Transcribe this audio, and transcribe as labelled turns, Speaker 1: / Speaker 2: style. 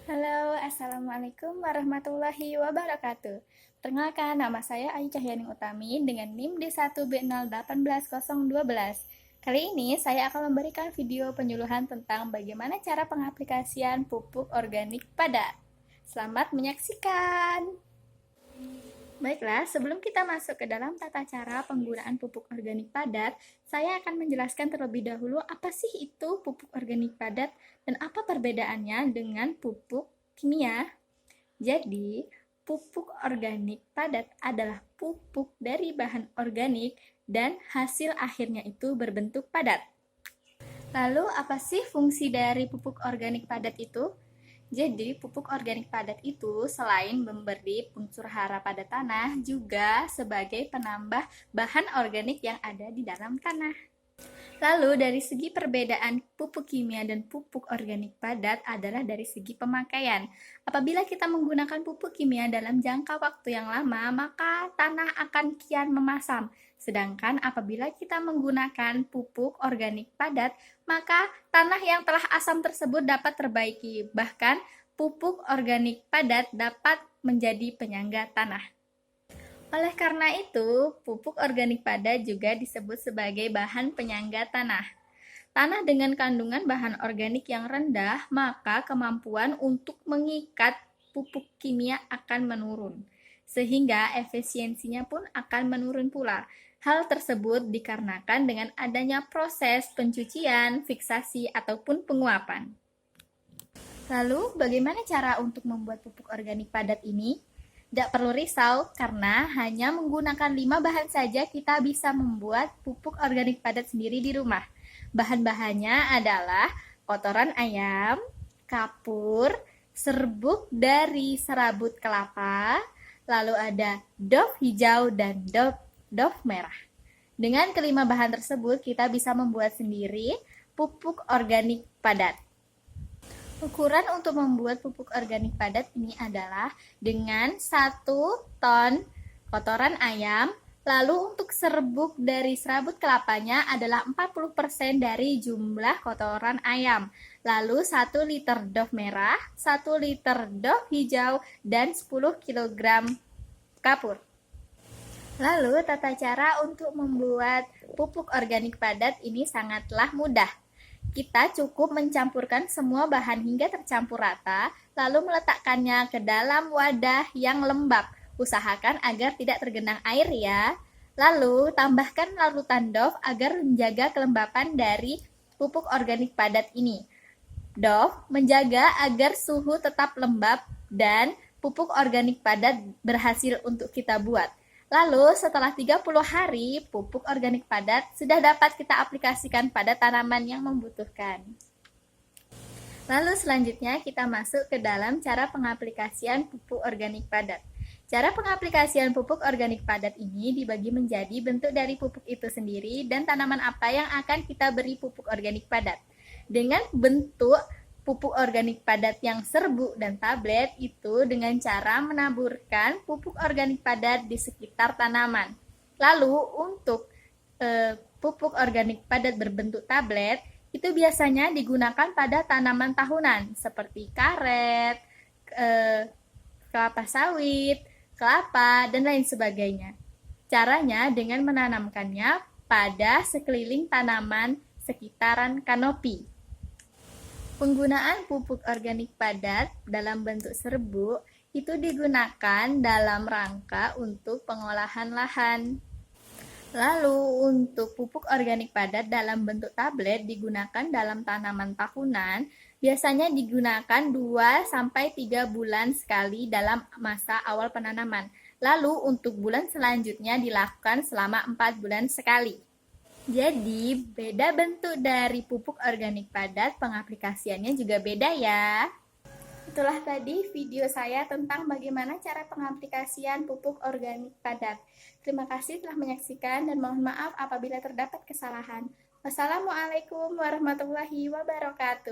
Speaker 1: Halo, Assalamualaikum warahmatullahi wabarakatuh. Perkenalkan, nama saya Ayu Cahyaning Utami dengan NIM D1B018012. Kali ini saya akan memberikan video penyuluhan tentang bagaimana cara pengaplikasian pupuk organik padat. Selamat menyaksikan! Baiklah, sebelum kita masuk ke dalam tata cara penggunaan pupuk organik padat, saya akan menjelaskan terlebih dahulu apa sih itu pupuk organik padat dan apa perbedaannya dengan pupuk kimia. Jadi, pupuk organik padat adalah pupuk dari bahan organik dan hasil akhirnya itu berbentuk padat. Lalu, apa sih fungsi dari pupuk organik padat itu? Jadi, pupuk organik padat itu selain memberi unsur hara pada tanah, juga sebagai penambah bahan organik yang ada di dalam tanah. Lalu, dari segi perbedaan pupuk kimia dan pupuk organik padat adalah dari segi pemakaian. Apabila kita menggunakan pupuk kimia dalam jangka waktu yang lama, maka tanah akan kian memasam. Sedangkan apabila kita menggunakan pupuk organik padat, maka tanah yang telah asam tersebut dapat terbaiki. Bahkan, pupuk organik padat dapat menjadi penyangga tanah. Oleh karena itu, pupuk organik padat juga disebut sebagai bahan penyangga tanah. Tanah dengan kandungan bahan organik yang rendah, maka kemampuan untuk mengikat pupuk kimia akan menurun, sehingga efisiensinya pun akan menurun pula. Hal tersebut dikarenakan dengan adanya proses pencucian, fiksasi, ataupun penguapan. Lalu, bagaimana cara untuk membuat pupuk organik padat ini? Tidak perlu risau, karena hanya menggunakan 5 bahan saja kita bisa membuat pupuk organik padat sendiri di rumah. Bahan-bahannya adalah kotoran ayam, kapur, serbuk dari serabut kelapa, lalu ada dof hijau dan dof merah. Dengan kelima bahan tersebut, kita bisa membuat sendiri pupuk organik padat. Ukuran untuk membuat pupuk organik padat ini adalah dengan 1 ton kotoran ayam, lalu untuk serbuk dari serabut kelapanya adalah 40% dari jumlah kotoran ayam, lalu 1 liter dof merah, 1 liter dof hijau, dan 10 kg kapur. Lalu tata cara untuk membuat pupuk organik padat ini sangatlah mudah. Kita cukup mencampurkan semua bahan hingga tercampur rata, lalu meletakkannya ke dalam wadah yang lembab. Usahakan agar tidak tergenang air ya. Lalu, tambahkan larutan dof agar menjaga kelembapan dari pupuk organik padat ini. Dof menjaga agar suhu tetap lembab dan pupuk organik padat berhasil untuk kita buat. Lalu setelah 30 hari, pupuk organik padat sudah dapat kita aplikasikan pada tanaman yang membutuhkan. Lalu selanjutnya kita masuk ke dalam cara pengaplikasian pupuk organik padat. Cara pengaplikasian pupuk organik padat ini dibagi menjadi bentuk dari pupuk itu sendiri dan tanaman apa yang akan kita beri pupuk organik padat. Dengan bentuk pupuk organik padat yang serbuk dan tablet itu dengan cara menaburkan pupuk organik padat di sekitar tanaman. Lalu untuk pupuk organik padat berbentuk tablet itu biasanya digunakan pada tanaman tahunan seperti karet, kelapa sawit, kelapa, dan lain sebagainya. Caranya dengan menanamkannya pada sekeliling tanaman sekitaran kanopi. Penggunaan pupuk organik padat dalam bentuk serbuk itu digunakan dalam rangka untuk pengolahan lahan. Lalu untuk pupuk organik padat dalam bentuk tablet digunakan dalam tanaman tahunan, biasanya digunakan 2-3 bulan sekali dalam masa awal penanaman. Lalu untuk bulan selanjutnya dilakukan selama 4 bulan sekali. Jadi, beda bentuk dari pupuk organik padat, pengaplikasiannya juga beda ya. Itulah tadi video saya tentang bagaimana cara pengaplikasian pupuk organik padat. Terima kasih telah menyaksikan dan mohon maaf apabila terdapat kesalahan. Wassalamualaikum warahmatullahi wabarakatuh.